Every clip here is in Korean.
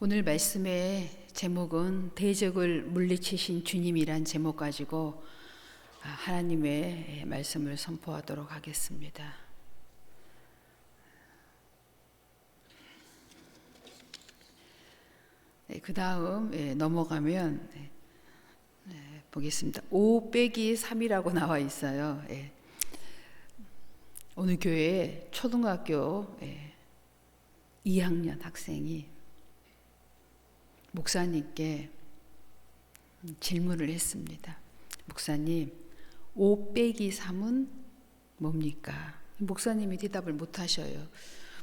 오늘 말씀의 제목은 대적을 물리치신 주님이란 제목 가지고 하나님의 말씀을 선포하도록 하겠습니다. 그 다음 넘어가면 보겠습니다. 5-3이라고 나와 있어요. 오늘 교회에 초등학교 2학년 학생이 목사님께 질문을 했습니다. 목사님, 5-3은 뭡니까? 목사님이 대답을 못 하셔요.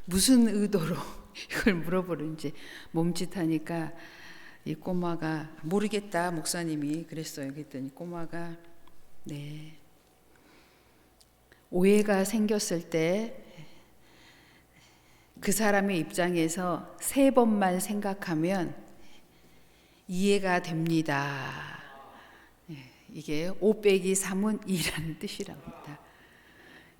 무슨 의도로 이걸 물어보는지 몸짓하니까 이 꼬마가 모르겠다 목사님이 그랬어요. 그랬더니 꼬마가 오해가 생겼을 때 그 사람의 입장에서 3번만 생각하면 이해가 됩니다. 이게 5-3은 2라는 뜻이랍니다.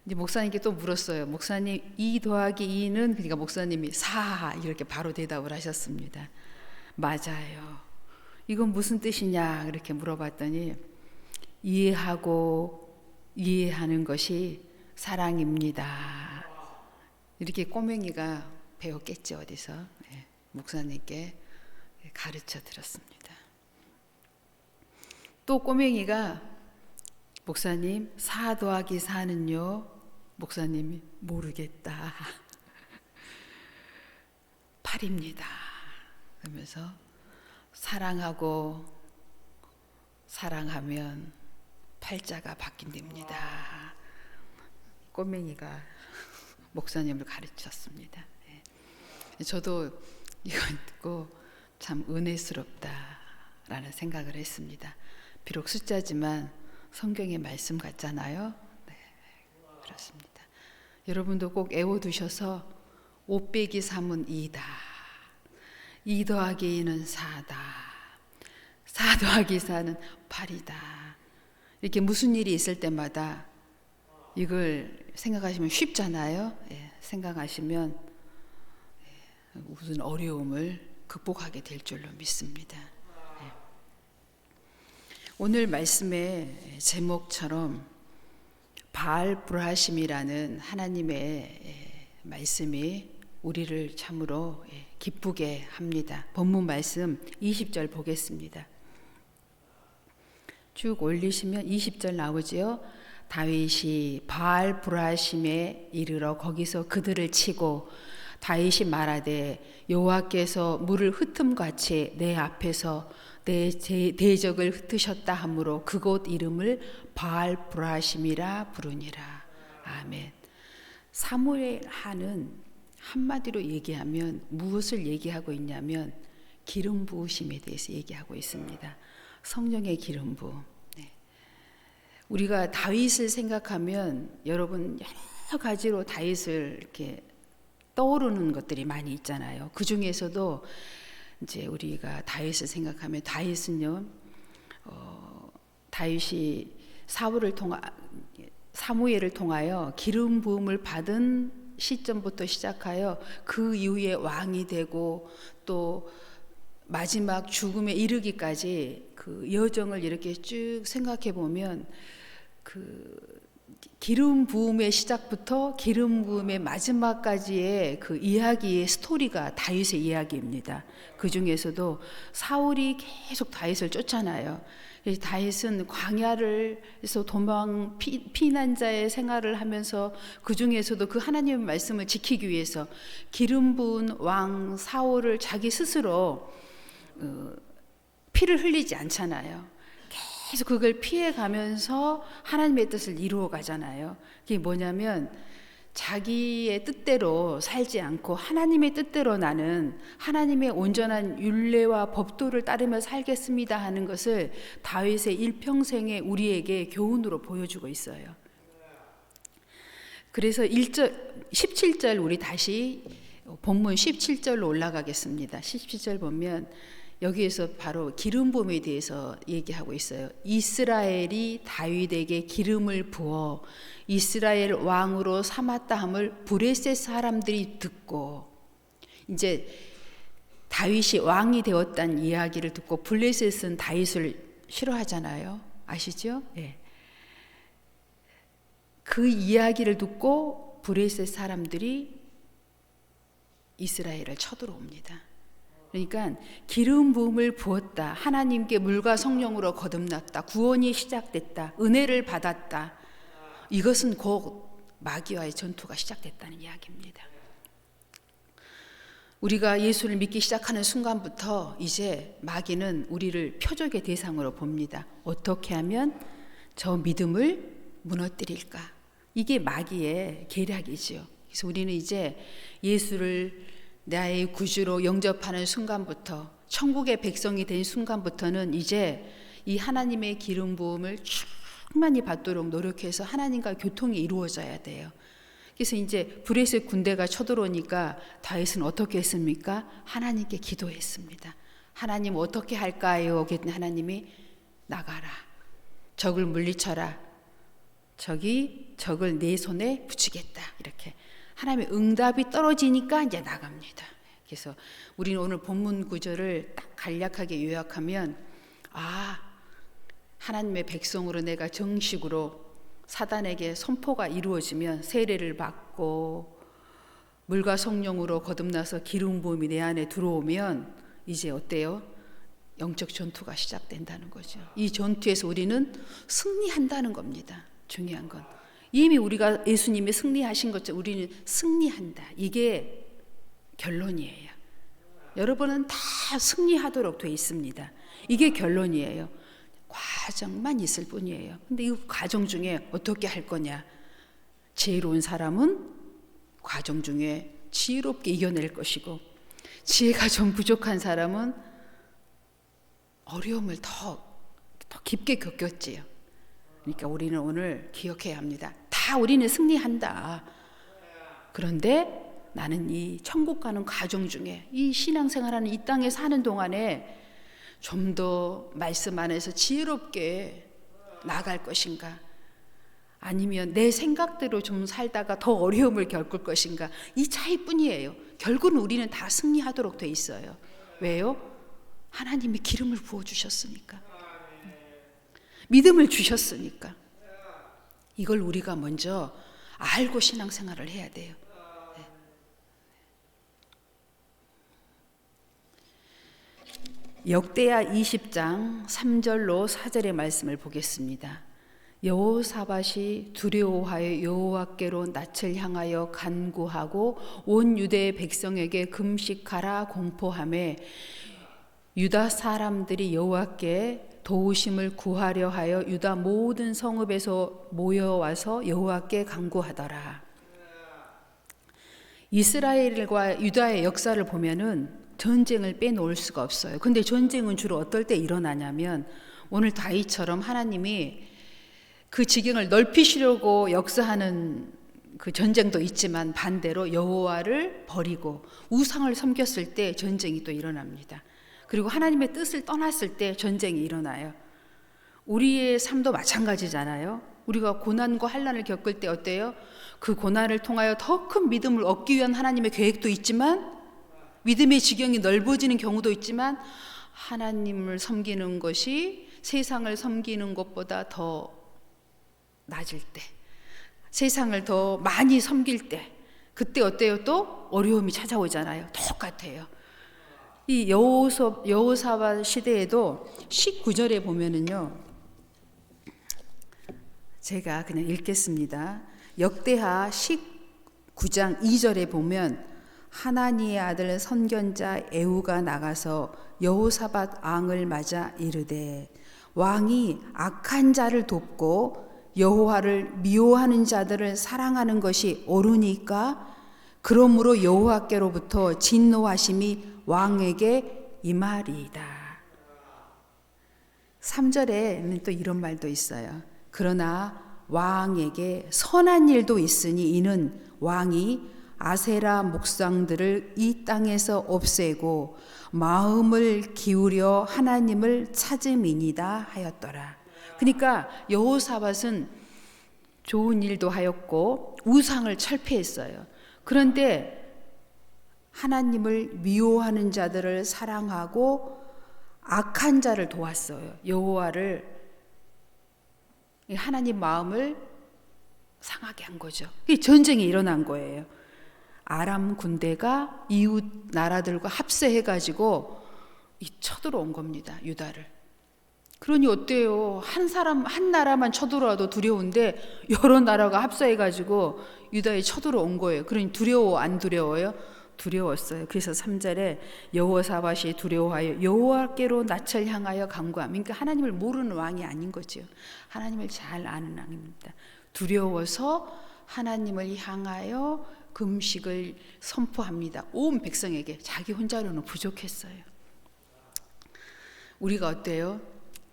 이제 목사님께 또 물었어요. 목사님 2 더하기 2는 그러니까 목사님이 4 이렇게 바로 대답을 하셨습니다. 맞아요. 이건 무슨 뜻이냐 이렇게 물어봤더니 이해하고 이해하는 것이 사랑입니다. 이렇게 꼬맹이가 배웠겠지 어디서. 목사님께 가르쳐 드렸습니다. 또 꼬맹이가 목사님 4 더하기 4는요? 목사님이 모르겠다. 8입니다. 그러면서 사랑하고 사랑하면 팔자가 바뀐답니다. 꼬맹이가 목사님을 가르쳤습니다. 저도 이걸 듣고 참 은혜스럽다라는 생각을 했습니다. 비록 숫자지만 성경의 말씀 같잖아요. 네, 그렇습니다. 여러분도 꼭 애워두셔서 5-3은 2다. 2 더하기 2는 4다. 4 더하기 4는 8이다. 이렇게 무슨 일이 있을 때마다 이걸 생각하시면 쉽잖아요. 생각하시면 무슨 어려움을 극복하게 될 줄로 믿습니다. 오늘 말씀의 제목처럼 바알브라심이라는 하나님의 말씀이 우리를 참으로 기쁘게 합니다. 본문 말씀 20절 보겠습니다. 쭉 올리시면 20절 나오지요. 다윗이 바알브라심에 이르러 거기서 그들을 치고 다윗이 말하되 여호와께서 물을 흩음같이 내 앞에서 내 대적을 흩으셨다 하므로 그곳 이름을 바알브라심이라 부르니라. 아멘. 사무엘 하는 한마디로 얘기하면 무엇을 얘기하고 있냐면 기름 부으심에 대해서 얘기하고 있습니다. 성령의 기름 부음. 우리가 다윗을 생각하면 여러분 여러 가지로 다윗을 이렇게 떠오르는 것들이 많이 있잖아요. 그 중에서도 이제 우리가 다윗을 생각하면 다윗은요, 다윗이 사무엘을 통하여 기름 부음을 받은 시점부터 시작하여 그 이후에 왕이 되고 또 마지막 죽음에 이르기까지 그 여정을 이렇게 쭉 생각해 보면 그 기름 부음의 시작부터 기름 부음의 마지막까지의 그 이야기의 스토리가 다윗의 이야기입니다. 그 중에서도 사울이 계속 다윗을 쫓아나요. 다윗은 광야에서 피난자의 생활을 하면서 그 중에서도 그 하나님의 말씀을 지키기 위해서 기름 부은 왕 사울을 자기 스스로 피를 흘리지 않잖아요. 계속 그걸 피해가면서 하나님의 뜻을 이루어 가잖아요. 그게 뭐냐면 자기의 뜻대로 살지 않고 하나님의 뜻대로 나는 하나님의 온전한 율례와 법도를 따르며 살겠습니다 하는 것을 다윗의 일평생에 우리에게 교훈으로 보여주고 있어요. 그래서 17절 우리 다시 본문 17절로 올라가겠습니다. 17절 보면 여기에서 바로 기름 부음에 대해서 얘기하고 있어요. 이스라엘이 다윗에게 기름을 부어 이스라엘 왕으로 삼았다 함을 브레셋 사람들이 듣고, 이제 다윗이 왕이 되었다는 이야기를 듣고 블레셋은 다윗을 싫어하잖아요. 아시죠? 예. 그 이야기를 듣고 블레셋 사람들이 이스라엘을 쳐들어옵니다. 그러니까 기름 부음을 부었다. 하나님께 물과 성령으로 거듭났다. 구원이 시작됐다. 은혜를 받았다. 이것은 곧 마귀와의 전투가 시작됐다는 이야기입니다. 우리가 예수를 믿기 시작하는 순간부터 이제 마귀는 우리를 표적의 대상으로 봅니다. 어떻게 하면 저 믿음을 무너뜨릴까? 이게 마귀의 계략이지요. 그래서 우리는 이제 예수를 나의 구주로 영접하는 순간부터, 천국의 백성이 된 순간부터는 이제 이 하나님의 기름 부음을 충만히 받도록 노력해서 하나님과 교통이 이루어져야 돼요. 그래서 이제 블레셋 군대가 쳐들어오니까 다윗은 어떻게 했습니까? 하나님께 기도했습니다. 하나님 어떻게 할까요? 그랬더니 하나님이 나가라. 적을 물리쳐라. 적을 내 손에 붙이겠다. 이렇게 하나님의 응답이 떨어지니까 이제 나갑니다. 그래서 우리는 오늘 본문 구절을 딱 간략하게 요약하면, 하나님의 백성으로 내가 정식으로 사단에게 선포가 이루어지면, 세례를 받고 물과 성령으로 거듭나서 기름 부음이 내 안에 들어오면 이제 어때요? 영적 전투가 시작된다는 거죠. 이 전투에서 우리는 승리한다는 겁니다. 중요한 건 이미 우리가 예수님이 승리하신 것처럼 우리는 승리한다. 이게 결론이에요. 여러분은 다 승리하도록 돼 있습니다. 이게 결론이에요. 과정만 있을 뿐이에요. 근데 이 과정 중에 어떻게 할 거냐? 지혜로운 사람은 과정 중에 지혜롭게 이겨낼 것이고, 지혜가 좀 부족한 사람은 어려움을 더 깊게 겪었지요. 그러니까 우리는 오늘 기억해야 합니다. 다 우리는 승리한다. 그런데 나는 이 천국 가는 과정 중에, 이 신앙생활하는 이 땅에 사는 동안에 좀 더 말씀 안에서 지혜롭게 나갈 것인가, 아니면 내 생각대로 좀 살다가 더 어려움을 겪을 것인가, 이 차이뿐이에요. 결국은 우리는 다 승리하도록 돼 있어요. 왜요? 하나님이 기름을 부어주셨으니까, 믿음을 주셨으니까. 이걸 우리가 먼저 알고 신앙생활을 해야 돼요. 역대하 20장 3절로 4절의 말씀을 보겠습니다. 여호사밧이 두려워하여 여호와께로 낯을 향하여 간구하고 온 유대 백성에게 금식하라 공포하며, 유다 사람들이 여호와께 도우심을 구하려 하여 유다 모든 성읍에서 모여와서 여호와께 간구하더라. 이스라엘과 유다의 역사를 보면은 전쟁을 빼놓을 수가 없어요. 근데 전쟁은 주로 어떨 때 일어나냐면, 오늘 다윗처럼 하나님이 그 지경을 넓히시려고 역사하는 그 전쟁도 있지만, 반대로 여호와를 버리고 우상을 섬겼을 때 전쟁이 또 일어납니다. 그리고 하나님의 뜻을 떠났을 때 전쟁이 일어나요. 우리의 삶도 마찬가지잖아요. 우리가 고난과 환난을 겪을 때 어때요? 그 고난을 통하여 더 큰 믿음을 얻기 위한 하나님의 계획도 있지만, 믿음의 지경이 넓어지는 경우도 있지만, 하나님을 섬기는 것이 세상을 섬기는 것보다 더 낮을 때, 세상을 더 많이 섬길 때, 그때 어때요? 또 어려움이 찾아오잖아요. 똑같아요. 이 여호사밧 시대에도 19절에 보면은요, 제가 그냥 읽겠습니다. 역대하 19장 2절에 보면, 하나니의 아들 선견자 에후가 나가서 여호사밧 왕을 맞아 이르되, 왕이 악한 자를 돕고 여호와를 미워하는 자들을 사랑하는 것이 옳으니까? 그러므로 여호와께로부터 진노하심이 왕에게 임하리이다. 3절에는 또 이런 말도 있어요. 그러나 왕에게 선한 일도 있으니 이는 왕이 아세라 목상들을 이 땅에서 없애고 마음을 기울여 하나님을 찾음이니이다 하였더라. 그러니까 여호사밧은 좋은 일도 하였고 우상을 철폐했어요. 그런데 하나님을 미워하는 자들을 사랑하고 악한 자를 도왔어요. 여호와를, 하나님 마음을 상하게 한 거죠. 전쟁이 일어난 거예요. 아람 군대가 이웃 나라들과 합세해가지고 쳐들어온 겁니다. 유다를. 그러니 어때요? 한 나라만 쳐들어와도 두려운데 여러 나라가 합세해가지고 유다에 쳐들어온 거예요. 그러니 두려워 안 두려워요? 두려웠어요. 그래서 3절에 여호사밧이 두려워하여 여호와께로 낯을 향하여 간구함. 그러니까 하나님을 모르는 왕이 아닌 거죠. 하나님을 잘 아는 왕입니다. 두려워서 하나님을 향하여 금식을 선포합니다. 온 백성에게. 자기 혼자로는 부족했어요. 우리가 어때요?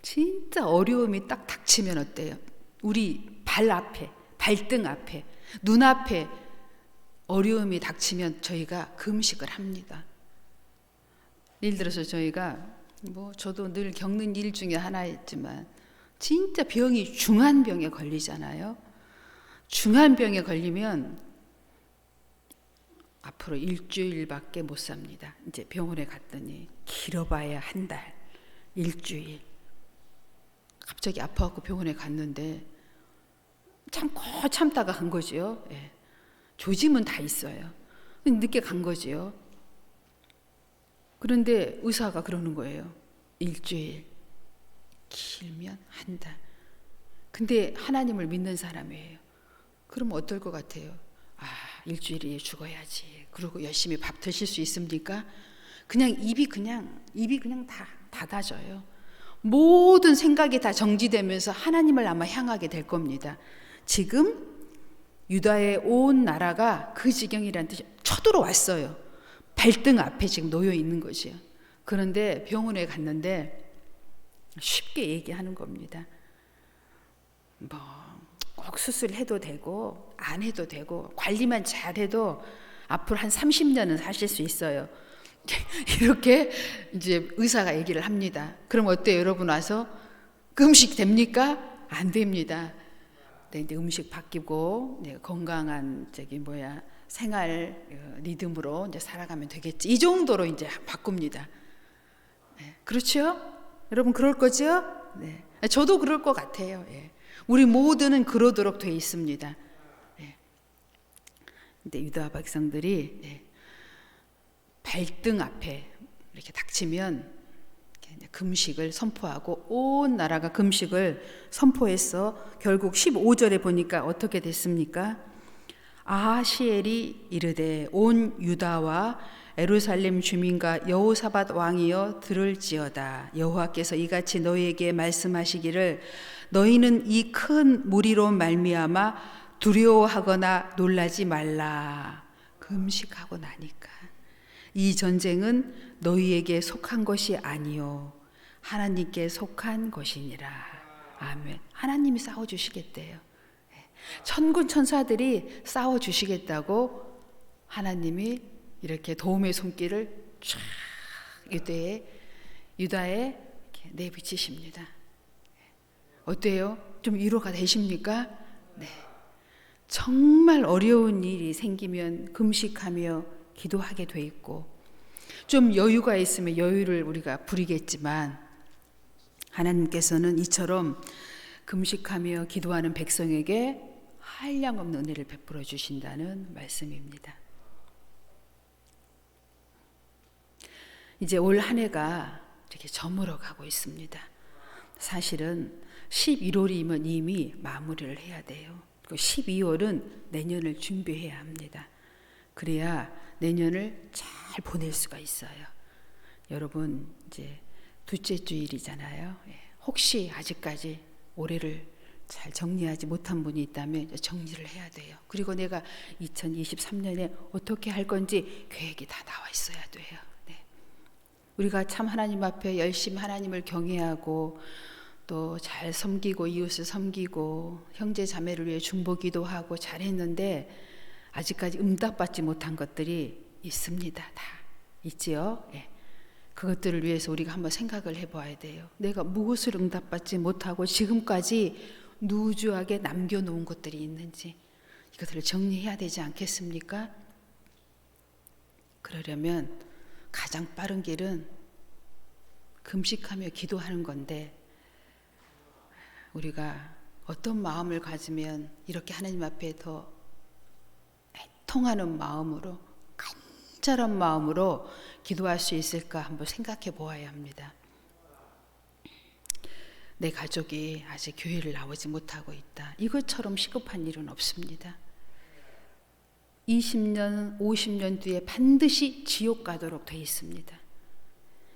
진짜 어려움이 딱 닥치면 어때요? 우리 발 앞에, 발등 앞에, 눈앞에 어려움이 닥치면 저희가 금식을 합니다. 예를 들어서 저희가 저도 늘 겪는 일 중에 하나였지만 진짜 병이 중한 병에 걸리잖아요. 중한 병에 걸리면 앞으로 일주일밖에 못 삽니다. 이제 병원에 갔더니 길어봐야 한 달, 일주일. 갑자기 아파갖고 병원에 갔는데 참고 참다가 간 거죠. 예. 조짐은 다 있어요. 늦게 간 거지요. 그런데 의사가 그러는 거예요. 일주일, 길면 한 달. 근데 하나님을 믿는 사람이에요. 그럼 어떨 것 같아요? 일주일이 죽어야지. 그리고 열심히 밥 드실 수 있습니까? 그냥 입이 그냥 다 닫아져요. 모든 생각이 다 정지되면서 하나님을 아마 향하게 될 겁니다. 지금 유다의 온 나라가 그 지경이라는 뜻이 쳐들어왔어요. 발등 앞에 지금 놓여 있는 거죠. 그런데 병원에 갔는데 쉽게 얘기하는 겁니다. 꼭 수술해도 되고 안 해도 되고 관리만 잘해도 앞으로 한 30년은 사실 수 있어요. 이렇게 이제 의사가 얘기를 합니다. 그럼 어때요? 여러분 와서 금식 됩니까? 안 됩니다. 이제 음식 바뀌고 건강한 생활 리듬으로 이제 살아가면 되겠지. 이 정도로 이제 바꿉니다. 네. 그렇죠? 여러분 그럴 거죠? 네. 저도 그럴 것 같아요. 예. 우리 모두는 그러도록 돼 있습니다. 예. 근데 유다 백성들이 발등 앞에 이렇게 닥치면 금식을 선포하고 온 나라가 금식을 선포해서 결국 15절에 보니까 어떻게 됐습니까? 아하시엘이 이르되 온 유다와 예루살렘 주민과 여호사밧 왕이여 들을지어다. 여호와께서 이같이 너희에게 말씀하시기를 너희는 이 큰 무리로 말미암아 두려워하거나 놀라지 말라. 금식하고 나니까 이 전쟁은 너희에게 속한 것이 아니요 하나님께 속한 것이니라. 아멘. 하나님이 싸워주시겠대요. 천군 천사들이 싸워주시겠다고 하나님이 이렇게 도움의 손길을 쫙 유다에 이렇게 내비치십니다. 어때요? 좀 위로가 되십니까? 네. 정말 어려운 일이 생기면 금식하며 기도하게 돼 있고 좀 여유가 있으면 여유를 우리가 부리겠지만 하나님께서는 이처럼 금식하며 기도하는 백성에게 한량없는 은혜를 베풀어 주신다는 말씀입니다. 이제 올 한 해가 이렇게 저물어 가고 있습니다. 사실은 11월이면 이미 마무리를 해야 돼요. 그리고 12월은 내년을 준비해야 합니다. 그래야 내년을 잘 보낼 수가 있어요. 여러분 이제 둘째 주일이잖아요. 혹시 아직까지 올해를 잘 정리하지 못한 분이 있다면 정리를 해야 돼요. 그리고 내가 2023년에 어떻게 할 건지 계획이 다 나와 있어야 돼요. 네. 우리가 참 하나님 앞에 열심히 하나님을 경외하고 또 잘 섬기고 이웃을 섬기고 형제 자매를 위해 중보기도 하고 잘했는데 아직까지 응답받지 못한 것들이 있습니다. 다 있지요. 예. 그것들을 위해서 우리가 한번 생각을 해봐야 돼요. 내가 무엇을 응답받지 못하고 지금까지 누주하게 남겨놓은 것들이 있는지 이것들을 정리해야 되지 않겠습니까? 그러려면 가장 빠른 길은 금식하며 기도하는 건데, 우리가 어떤 마음을 가지면 이렇게 하나님 앞에 더 애통하는 마음으로, 간절한 마음으로 기도할 수 있을까 한번 생각해 보아야 합니다. 내 가족이 아직 교회를 나오지 못하고 있다. 이것처럼 시급한 일은 없습니다. 20년, 50년 뒤에 반드시 지옥 가도록 되어 있습니다.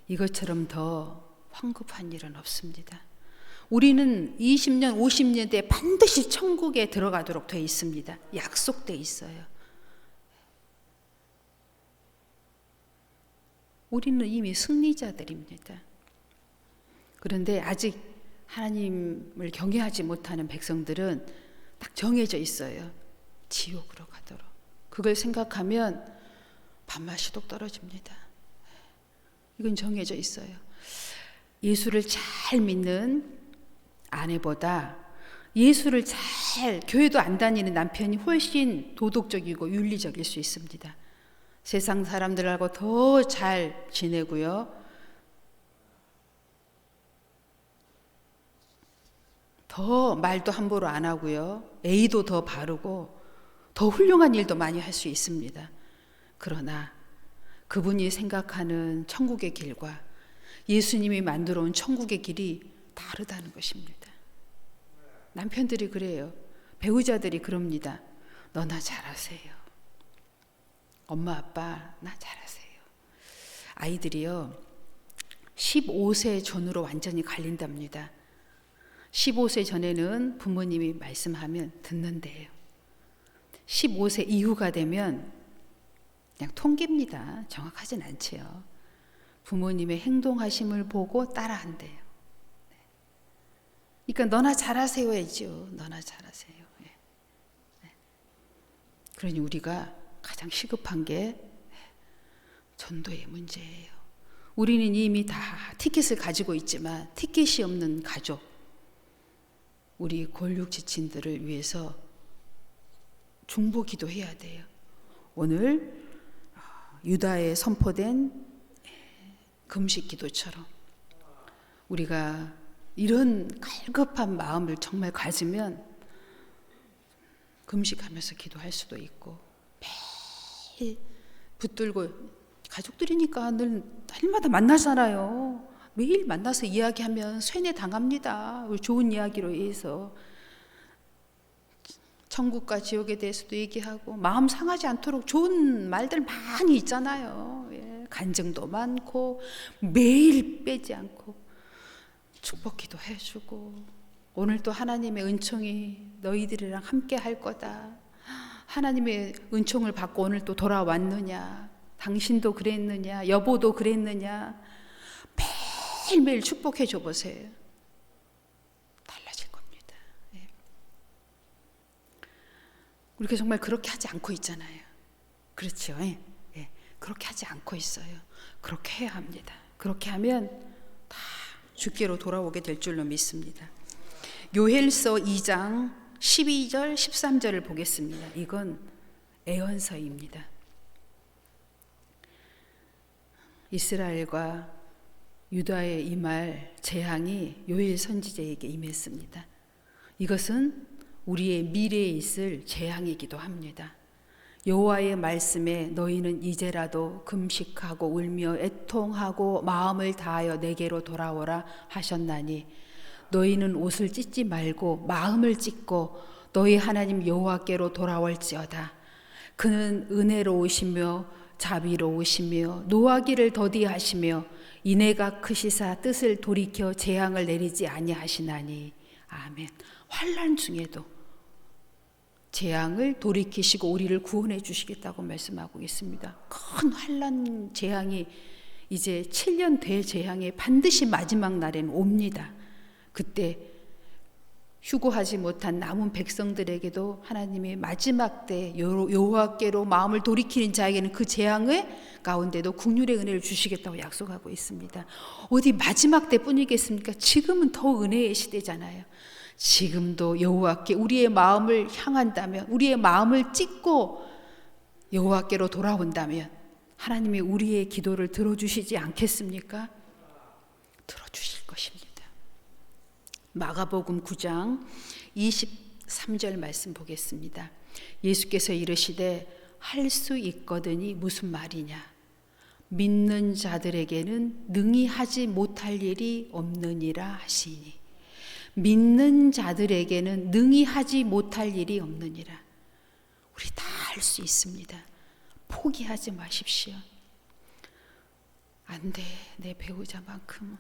이것처럼 더 황급한 일은 없습니다. 우리는 20년, 50년 뒤에 반드시 천국에 들어가도록 되어 있습니다. 약속되어 있어요. 우리는 이미 승리자들입니다. 그런데 아직 하나님을 경외하지 못하는 백성들은 딱 정해져 있어요. 지옥으로 가도록. 그걸 생각하면 밥맛이 똑 떨어집니다. 이건 정해져 있어요. 예수를 잘 믿는 아내보다 예수를 잘, 교회도 안 다니는 남편이 훨씬 도덕적이고 윤리적일 수 있습니다. 세상 사람들하고 더 잘 지내고요. 더 말도 함부로 안 하고요. 예의도 더 바르고 더 훌륭한 일도 많이 할 수 있습니다. 그러나 그분이 생각하는 천국의 길과 예수님이 만들어 온 천국의 길이 다르다는 것입니다. 남편들이 그래요. 배우자들이 그럽니다. 너나 잘하세요. 엄마 아빠 나 잘하세요. 아이들이요 15세 전후로 완전히 갈린답니다. 15세 전에는 부모님이 말씀하면 듣는데요. 15세 이후가 되면 그냥 통계입니다. 정확하진 않지요. 부모님의 행동하심을 보고 따라한대요. 그러니까 너나 잘하세요 했죠. 너나 잘하세요. 그러니 우리가 가장 시급한 게 전도의 문제예요. 우리는 이미 다 티켓을 가지고 있지만 티켓이 없는 가족, 우리 골육 지친들을 위해서 중보 기도해야 돼요. 오늘 유다에 선포된 금식 기도처럼 우리가 이런 갈급한 마음을 정말 가지면 금식하면서 기도할 수도 있고, 매일 붙들고, 가족들이니까 날마다 만나잖아요. 매일 만나서 이야기하면 쇠뇌 당합니다. 좋은 이야기로 해서 천국과 지옥에 대해서도 얘기하고 마음 상하지 않도록 좋은 말들 많이 있잖아요. 간증도 많고 매일 빼지 않고 축복기도 해주고, 오늘 또 하나님의 은총이 너희들이랑 함께 할 거다. 하나님의 은총을 받고 오늘 또 돌아왔느냐, 당신도 그랬느냐, 여보도 그랬느냐, 매일매일 축복해 줘 보세요. 달라질 겁니다. 우리가 정말 그렇게 하지 않고 있잖아요. 그렇죠? 그렇게 하지 않고 있어요. 그렇게 해야 합니다. 그렇게 하면 다 주께로 돌아오게 될 줄로 믿습니다. 요엘서 2장 12절 13절을 보겠습니다. 이건 애언서입니다. 이스라엘과 유다에 임할 재앙이 요엘 선지자에게 임했습니다. 이것은 우리의 미래에 있을 재앙이기도 합니다. 여호와의 말씀에 너희는 이제라도 금식하고 울며 애통하고 마음을 다하여 내게로 돌아오라 하셨나니 너희는 옷을 찢지 말고 마음을 찢고 너희 하나님 여호와께로 돌아올지어다. 그는 은혜로우시며 자비로우시며 노하기를 더디하시며 인애가 크시사 뜻을 돌이켜 재앙을 내리지 아니하시나니. 아멘. 환난 중에도 재앙을 돌이키시고 우리를 구원해 주시겠다고 말씀하고 있습니다. 큰 환난 재앙이 이제 7년 대재앙이 반드시 마지막 날에는 옵니다. 그때 휴거하지 못한 남은 백성들에게도 하나님의 마지막 때 여호와께로 마음을 돌이키는 자에게는 그 재앙의 가운데도 긍휼의 은혜를 주시겠다고 약속하고 있습니다. 어디 마지막 때뿐이겠습니까? 지금은 더 은혜의 시대잖아요. 지금도 여호와께 우리의 마음을 향한다면, 우리의 마음을 찢고 여호와께로 돌아온다면 하나님이 우리의 기도를 들어주시지 않겠습니까? 들어주실 것입니다. 마가복음 9장 23절 말씀 보겠습니다. 예수께서 이르시되 할 수 있거든이 무슨 말이냐? 믿는 자들에게는 능히 하지 못할 일이 없느니라 하시니. 믿는 자들에게는 능히 하지 못할 일이 없느니라. 우리 다 할 수 있습니다. 포기하지 마십시오. 안 돼, 내 배우자만큼은,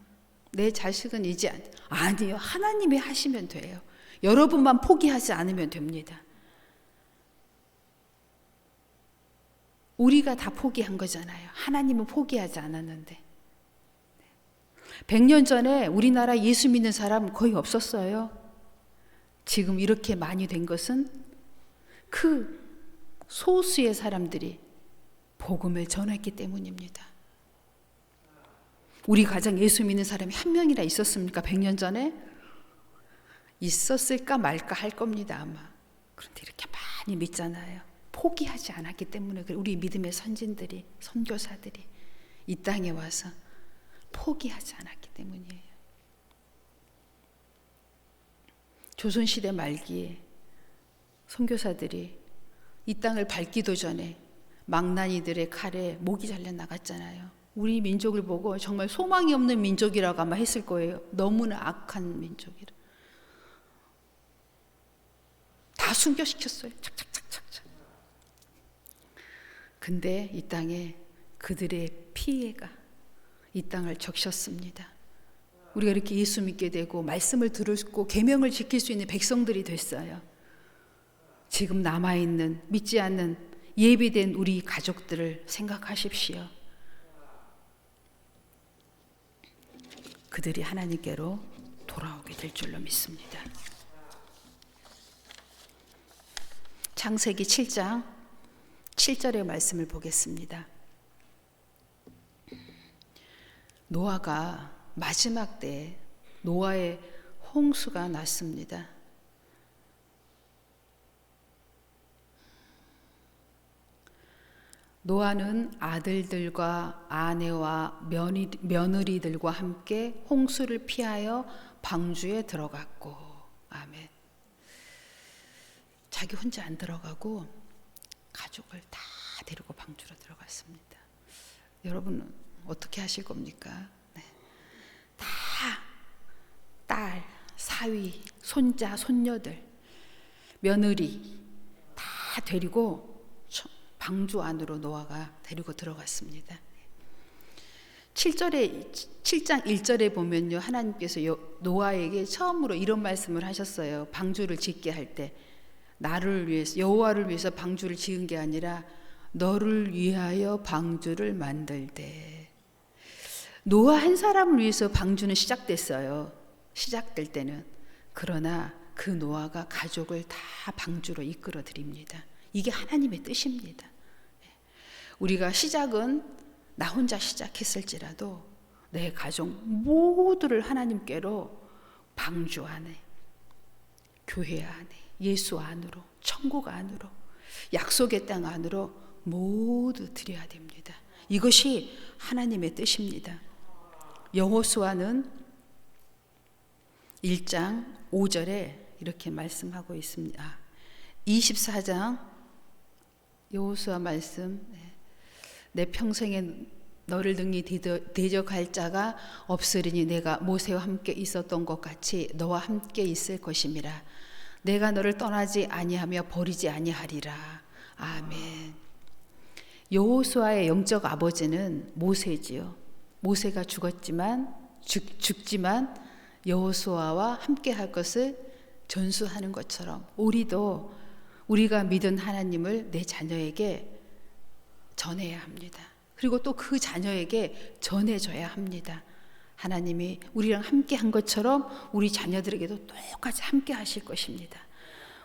내 자식은 이제 아니요. 하나님이 하시면 돼요. 여러분만 포기하지 않으면 됩니다. 우리가 다 포기한 거잖아요. 하나님은 포기하지 않았는데. 100년 전에 우리나라 예수 믿는 사람 거의 없었어요. 지금 이렇게 많이 된 것은 그 소수의 사람들이 복음을 전했기 때문입니다. 우리 가정 예수 믿는 사람이 한 명이나 있었습니까? 100년 전에? 있었을까 말까 할 겁니다, 아마. 그런데 이렇게 많이 믿잖아요. 포기하지 않았기 때문에 우리 믿음의 선진들이, 선교사들이 이 땅에 와서 포기하지 않았기 때문이에요. 조선시대 말기에 선교사들이 이 땅을 밟기도 전에 망나니들의 칼에 목이 잘려 나갔잖아요. 우리 민족을 보고 정말 소망이 없는 민족이라고 아마 했을 거예요. 너무나 악한 민족이라. 다 순교시켰어요. 착착착착착. 근데 이 땅에 그들의 피해가 이 땅을 적셨습니다. 우리가 이렇게 예수 믿게 되고 말씀을 들었고 계명을 지킬 수 있는 백성들이 됐어요. 지금 남아있는 믿지 않는 예비된 우리 가족들을 생각하십시오. 그들이 하나님께로 돌아오게 될 줄로 믿습니다. 창세기 7장 7절의 말씀을 보겠습니다. 노아가 마지막 때에 노아의 홍수가 났습니다. 노아는 아들들과 아내와 며느리들과 함께 홍수를 피하여 방주에 들어갔고, 아멘. 자기 혼자 안 들어가고 가족을 다 데리고 방주로 들어갔습니다. 여러분은 어떻게 하실 겁니까? 네. 다 딸, 사위, 손자, 손녀들, 며느리 다 데리고 방주 안으로 노아가 데리고 들어갔습니다. 7장 1절에 보면요, 하나님께서 노아에게 처음으로 이런 말씀을 하셨어요. 방주를 짓게 할 때 나를 위해서, 여호와를 위해서 방주를 지은 게 아니라 너를 위하여 방주를 만들되. 노아 한 사람을 위해서 방주는 시작됐어요. 시작될 때는. 그러나 그 노아가 가족을 다 방주로 이끌어 드립니다. 이게 하나님의 뜻입니다. 우리가 시작은 나 혼자 시작했을지라도 내 가족 모두를 하나님께로 방주 안에, 교회 안에, 예수 안으로, 천국 안으로, 약속의 땅 안으로 모두 드려야 됩니다. 이것이 하나님의 뜻입니다. 여호수아는 1장 5절에 이렇게 말씀하고 있습니다. 24장 여호수아 말씀, 내 평생에 너를 능히 대적할 자가 없으리니 내가 모세와 함께 있었던 것 같이 너와 함께 있을 것임이라. 내가 너를 떠나지 아니하며 버리지 아니하리라. 아멘. 여호수아의 영적 아버지는 모세지요. 모세가 죽지만 여호수아와 함께 할 것을 전수하는 것처럼 우리도 우리가 믿은 하나님을 내 자녀에게 전해야 합니다. 그리고 또 그 자녀에게 전해줘야 합니다. 하나님이 우리랑 함께 한 것처럼 우리 자녀들에게도 똑같이 함께 하실 것입니다.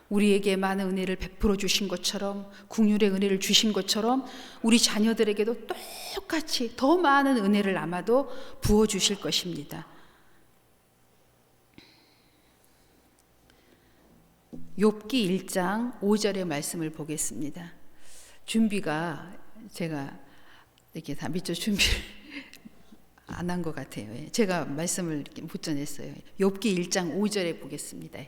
우리에게 많은 은혜를 베풀어 주신 것처럼, 긍휼의 은혜를 주신 것처럼 우리 자녀들에게도 똑같이 더 많은 은혜를 아마도 부어 주실 것입니다. 욥기 1장 5절의 말씀을 보겠습니다. 준비가 제가 이렇게 다 밑줄 준비를 안 한 것 같아요. 제가 말씀을 이렇게 못 전했어요. 욥기 1장 5절에 보겠습니다.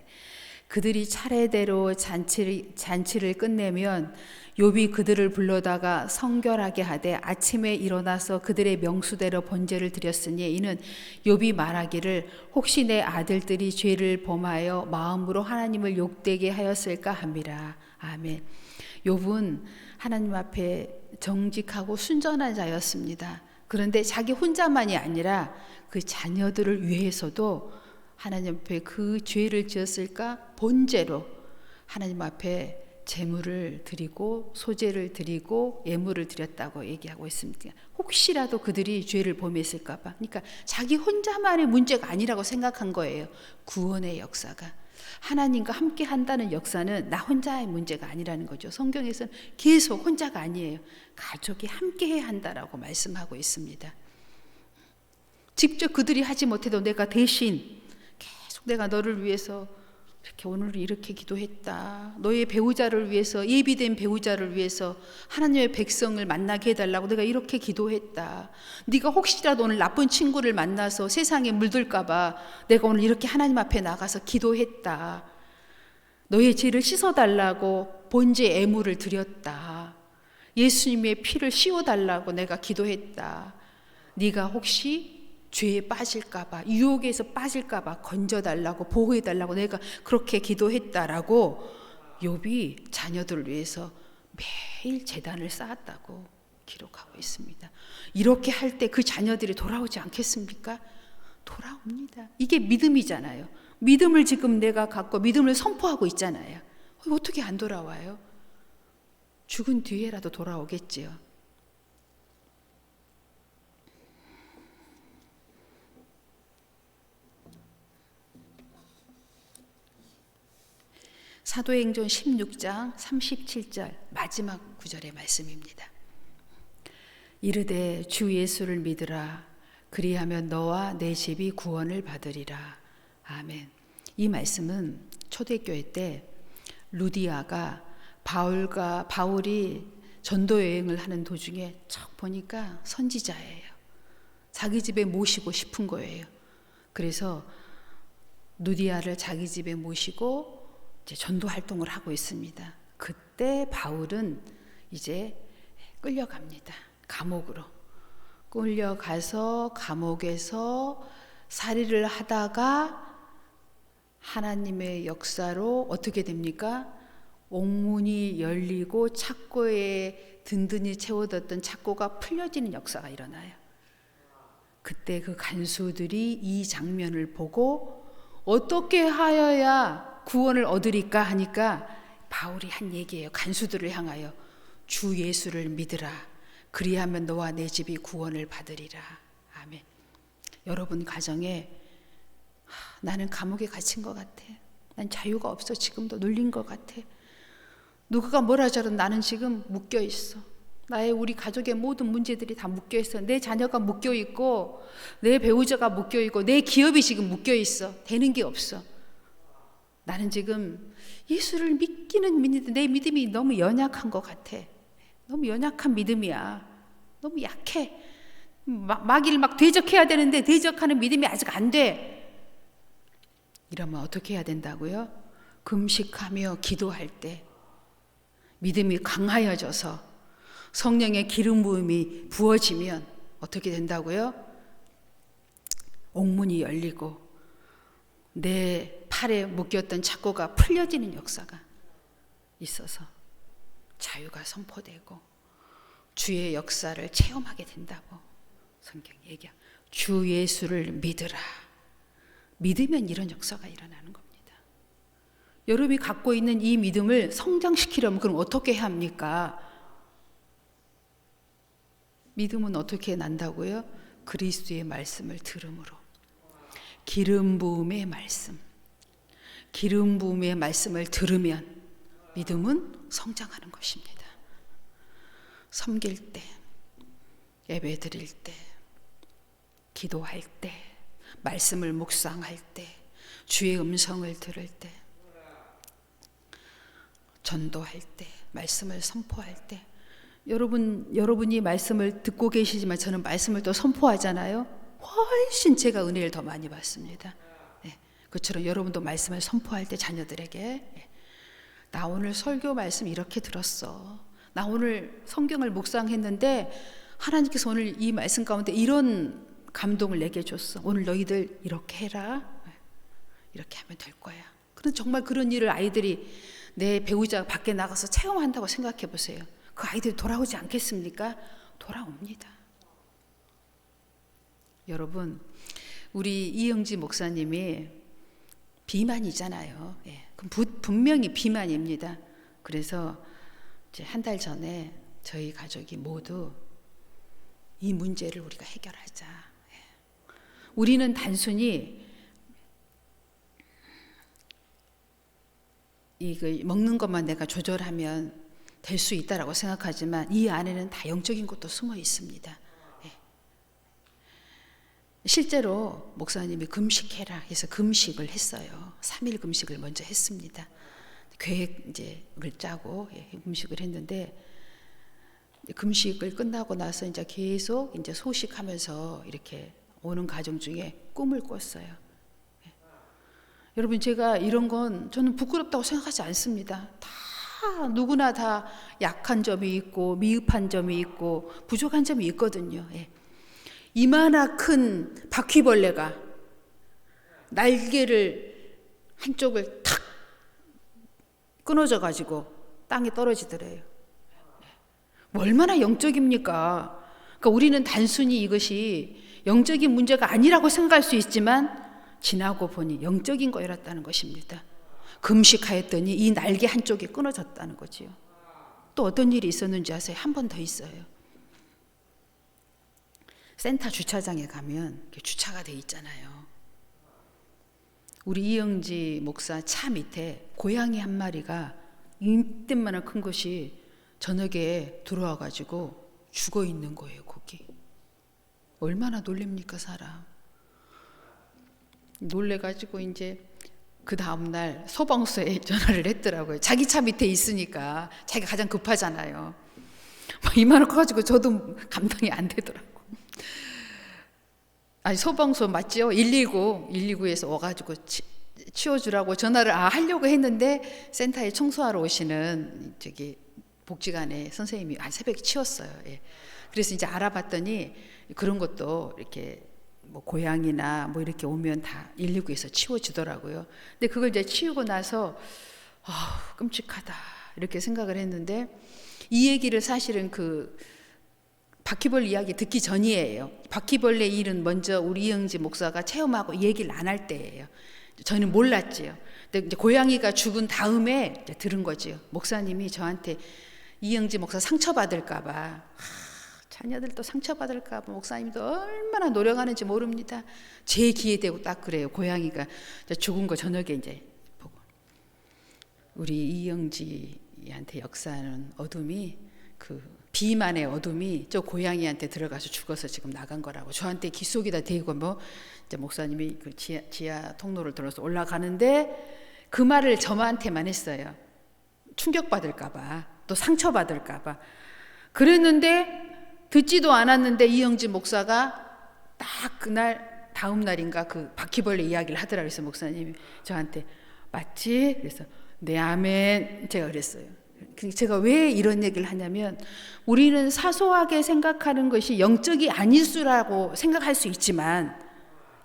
그들이 차례대로 잔치를 끝내면 욥이 그들을 불러다가 성결하게 하되 아침에 일어나서 그들의 명수대로 번제를 드렸으니 이는 욥이 말하기를 혹시 내 아들들이 죄를 범하여 마음으로 하나님을 욕되게 하였을까 함이라. 아멘. 욥은 하나님 앞에 정직하고 순전한 자였습니다. 그런데 자기 혼자만이 아니라 그 자녀들을 위해서도 하나님 앞에 그 죄를 지었을까 번제로 하나님 앞에 제물을 드리고 소제를 드리고 예물을 드렸다고 얘기하고 있습니다. 혹시라도 그들이 죄를 범했을까 봐. 그러니까 자기 혼자만의 문제가 아니라고 생각한 거예요. 구원의 역사가. 하나님과 함께 한다는 역사는 나 혼자의 문제가 아니라는 거죠. 성경에서는 계속 혼자가 아니에요. 가족이 함께 해야 한다라고 말씀하고 있습니다. 직접 그들이 하지 못해도 내가 대신 계속 내가 너를 위해서 이렇게 오늘 이렇게 기도했다. 너의 배우자를 위해서, 예비된 배우자를 위해서 하나님의 백성을 만나게 해달라고 내가 이렇게 기도했다. 네가 혹시라도 오늘 나쁜 친구를 만나서 세상에 물들까 봐 내가 오늘 이렇게 하나님 앞에 나가서 기도했다. 너의 죄를 씻어달라고 번제 애물을 드렸다. 예수님의 피를 씌워달라고 내가 기도했다. 네가 혹시 죄에 빠질까봐, 유혹에서 빠질까봐 건져달라고, 보호해달라고 내가 그렇게 기도했다라고 욥이 자녀들을 위해서 매일 제단을 쌓았다고 기록하고 있습니다. 이렇게 할 때 그 자녀들이 돌아오지 않겠습니까? 돌아옵니다. 이게 믿음이잖아요. 믿음을 지금 내가 갖고 믿음을 선포하고 있잖아요. 어떻게 안 돌아와요? 죽은 뒤에라도 돌아오겠지요. 사도행전 16장 37절 마지막 구절의 말씀입니다. 이르되 주 예수를 믿으라. 그리하면 너와 내 집이 구원을 받으리라. 아멘. 이 말씀은 초대교회 때 루디아가 바울이 전도 여행을 하는 도중에 척 보니까 선지자예요. 자기 집에 모시고 싶은 거예요. 그래서 루디아를 자기 집에 모시고 이제 전도 활동을 하고 있습니다. 그때 바울은 이제 끌려갑니다. 감옥으로. 끌려가서 감옥에서 살이를 하다가 하나님의 역사로 어떻게 됩니까? 옥문이 열리고 착고에 든든히 채워뒀던 착고가 풀려지는 역사가 일어나요. 그때 그 간수들이 이 장면을 보고 어떻게 하여야 구원을 얻으리까 하니까 바울이 한 얘기예요. 간수들을 향하여 주 예수를 믿으라. 그리하면 너와 내 집이 구원을 받으리라. 아멘. 여러분 가정에 나는 감옥에 갇힌 것 같아. 난 자유가 없어. 지금도 눌린 것 같아. 누구가 뭐라 저런 나는 지금 묶여 있어. 우리 가족의 모든 문제들이 다 묶여 있어. 내 자녀가 묶여 있고 내 배우자가 묶여 있고 내 기업이 지금 묶여 있어. 되는 게 없어. 나는 지금 예수를 믿기는 믿는데 내 믿음이 너무 연약한 것 같아. 너무 연약한 믿음이야. 너무 약해. 마귀를 막 대적해야 되는데 대적하는 믿음이 아직 안 돼. 이러면 어떻게 해야 된다고요? 금식하며 기도할 때 믿음이 강하여져서 성령의 기름 부음이 부어지면 어떻게 된다고요? 옥문이 열리고 내 팔에 묶였던 착고가 풀려지는 역사가 있어서 자유가 선포되고 주의 역사를 체험하게 된다고 성경이 얘기합니다. 주 예수를 믿으라. 믿으면 이런 역사가 일어나는 겁니다. 여러분이 갖고 있는 이 믿음을 성장시키려면 그럼 어떻게 해야 합니까? 믿음은 어떻게 난다고요? 그리스도의 말씀을 들음으로. 기름 부음의 말씀. 기름 부음의 말씀을 들으면 믿음은 성장하는 것입니다. 섬길 때, 예배 드릴 때, 기도할 때, 말씀을 묵상할 때, 주의 음성을 들을 때, 전도할 때, 말씀을 선포할 때 여러분이 말씀을 듣고 계시지만 저는 말씀을 또 선포하잖아요. 훨씬 제가 은혜를 더 많이 받습니다. 네. 그처럼 여러분도 말씀을 선포할 때 자녀들에게 나 오늘 설교 말씀 이렇게 들었어. 나 오늘 성경을 묵상했는데 하나님께서 오늘 이 말씀 가운데 이런 감동을 내게 줬어. 오늘 너희들 이렇게 해라. 이렇게 하면 될 거야. 그런 정말 그런 일을 아이들이 내 배우자가 밖에 나가서 체험한다고 생각해 보세요. 그 아이들이 돌아오지 않겠습니까? 돌아옵니다. 여러분, 우리 이영지 목사님이 비만이잖아요. 예, 그럼 분명히 비만입니다. 그래서 이제 한 달 전에 저희 가족이 모두 이 문제를 우리가 해결하자. 예. 우리는 단순히 이거 먹는 것만 내가 조절하면 될 수 있다라고 생각하지만 이 안에는 다 영적인 것도 숨어 있습니다. 예. 실제로 목사님이 금식해라 해서 금식을 했어요. 3일 금식을 먼저 했습니다. 계획을 짜고 금식을 했는데 금식을 끝나고 나서 이제 계속 이제 소식하면서 이렇게 오는 과정 중에 꿈을 꿨어요. 예. 여러분, 제가 이런 건 저는 부끄럽다고 생각하지 않습니다. 다 누구나 다 약한 점이 있고 미흡한 점이 있고 부족한 점이 있거든요. 예. 이마나 큰 바퀴벌레가 날개를 한쪽을 탁 끊어져 가지고 땅에 떨어지더래요. 얼마나 영적입니까? 그러니까 우리는 단순히 이것이 영적인 문제가 아니라고 생각할 수 있지만 지나고 보니 영적인 거였다는 것입니다. 금식하였더니 이 날개 한쪽이 끊어졌다는 거지요. 또 어떤 일이 있었는지 아세요? 한 번 더 있어요. 센터 주차장에 가면 주차가 돼 있잖아요. 우리 이영지 목사 차 밑에 고양이 한 마리가 인대만한 큰 것이 저녁에 들어와 가지고 죽어 있는 거예요. 거기 얼마나 놀랍니까 사람. 놀래 가지고 이제 그 다음날 소방서에 전화를 했더라고요. 자기 차 밑에 있으니까 자기가 가장 급하잖아요. 이만한 거 가지고 저도 감당이 안 되더라고. 아니 소방서 맞죠? 119에서 와가지고 치워주라고 전화를 하려고 했는데 센터에 청소하러 오시는 저기 복지관에 선생님이 새벽에 치웠어요. 예. 그래서 이제 알아봤더니 그런 것도 이렇게 뭐 고양이나 뭐 이렇게 오면 다 119에서 치워주더라고요. 근데 그걸 이제 치우고 나서 끔찍하다 이렇게 생각을 했는데 이 얘기를 사실은 그 바퀴벌레 이야기 듣기 전이에요. 바퀴벌레 일은 먼저 우리 이영지 목사가 체험하고 얘기를 안 할 때예요. 저는 몰랐지요. 근데 이제 고양이가 죽은 다음에 이제 들은 거지요. 목사님이 저한테 이영지 목사 상처받을까봐 자녀들도 상처받을까봐 목사님도 얼마나 노력하는지 모릅니다. 제 귀에 대고 딱 그래요. 고양이가 죽은 거 저녁에 이제 보고 우리 이영지한테 역사하는 어둠이 그 비만의 어둠이 저 고양이한테 들어가서 죽어서 지금 나간 거라고 저한테 귀 속에다 대고 뭐 이제 목사님이 그 지하 통로를 들어서 올라가는데 그 말을 저한테만 했어요. 충격받을까봐 또 상처받을까봐 그랬는데 듣지도 않았는데 이영지 목사가 딱 그날 다음 날인가 그 바퀴벌레 이야기를 하더라고요. 그래서 목사님이 저한테 맞지? 그래서 네 아멘 제가 그랬어요. 제가 왜 이런 얘기를 하냐면 우리는 사소하게 생각하는 것이 영적이 아닐 수라고 생각할 수 있지만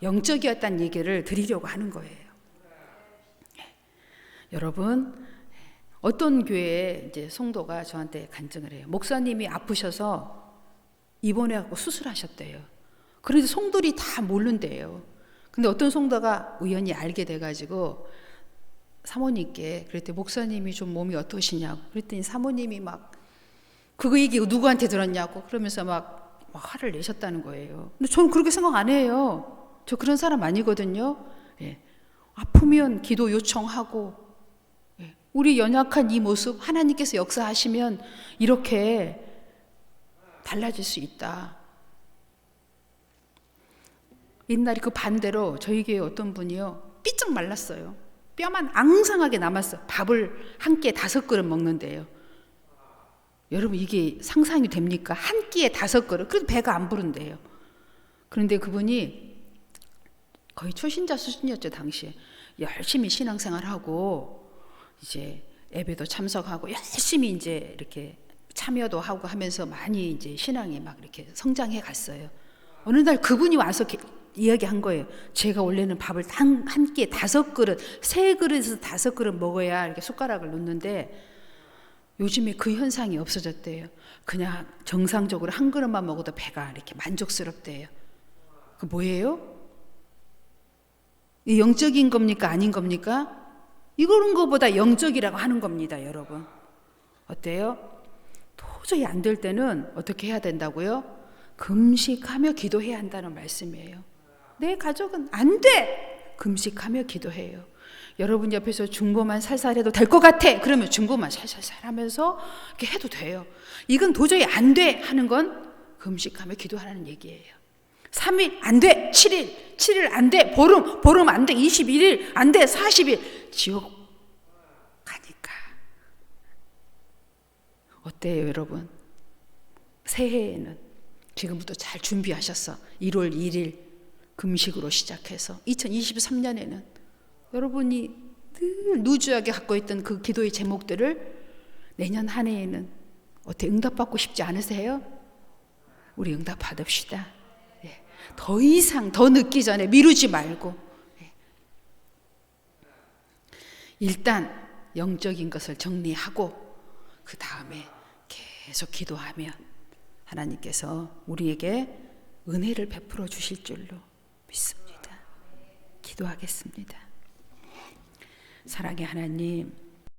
영적이었다는 얘기를 드리려고 하는 거예요. 여러분 어떤 교회에 이제 성도가 저한테 간증을 해요. 목사님이 아프셔서 입원해갖고 수술하셨대요. 그런데 성도들이 다 모른대요. 근데 어떤 성도가 우연히 알게 돼가지고 사모님께 그랬더니 목사님이 좀 몸이 어떠시냐고 그랬더니 사모님이 막 그거 얘기 누구한테 들었냐고 그러면서 막 화를 내셨다는 거예요. 근데 저는 그렇게 생각 안 해요. 저 그런 사람 아니거든요. 예. 아프면 기도 요청하고 예. 우리 연약한 이 모습 하나님께서 역사하시면 이렇게 달라질 수 있다. 옛날에 그 반대로 저희 교회 어떤 분이요 삐쩍 말랐어요. 뼈만 앙상하게 남았어. 밥을 한 끼에 5그릇 먹는데요. 여러분 이게 상상이 됩니까? 한 끼에 5그릇. 그래도 배가 안 부른대요. 그런데 그분이 거의 초신자 수준이었죠, 당시에. 열심히 신앙생활하고 이제 예배도 참석하고 열심히 이제 이렇게 참여도 하고 하면서 많이 이제 신앙이 막 이렇게 성장해 갔어요. 어느 날 그분이 와서 이야기한 거예요. 제가 원래는 밥을 한 끼에 5그릇, 3그릇에서 5그릇 먹어야 이렇게 숟가락을 놓는데 요즘에 그 현상이 없어졌대요. 그냥 정상적으로 한 그릇만 먹어도 배가 이렇게 만족스럽대요. 그 뭐예요? 이 영적인 겁니까? 아닌 겁니까? 이런 거보다 영적이라고 하는 겁니다, 여러분. 어때요? 도저히 안 될 때는 어떻게 해야 된다고요? 금식하며 기도해야 한다는 말씀이에요. 내 가족은 안 돼! 금식하며 기도해요. 여러분 옆에서 중보만 살살 해도 될 것 같아! 그러면 중보만 살살살 하면서 이렇게 해도 돼요. 이건 도저히 안 돼! 하는 건 금식하며 기도하라는 얘기예요. 3일 안 돼! 7일 안 돼! 보름 안 돼! 21일 안 돼! 40일! 지옥 가니까. 어때요, 여러분? 새해에는 지금부터 잘 준비하셔서 1월 1일 금식으로 시작해서 2023년에는 여러분이 늘 누주하게 갖고 있던 그 기도의 제목들을 내년 한 해에는 어떻게 응답받고 싶지 않으세요? 우리 응답 받읍시다. 더 이상 더 늦기 전에 미루지 말고 일단 영적인 것을 정리하고 그 다음에 계속 기도하면 하나님께서 우리에게 은혜를 베풀어 주실 줄로 믿습니다. 기도하겠습니다. 사랑의 하나님,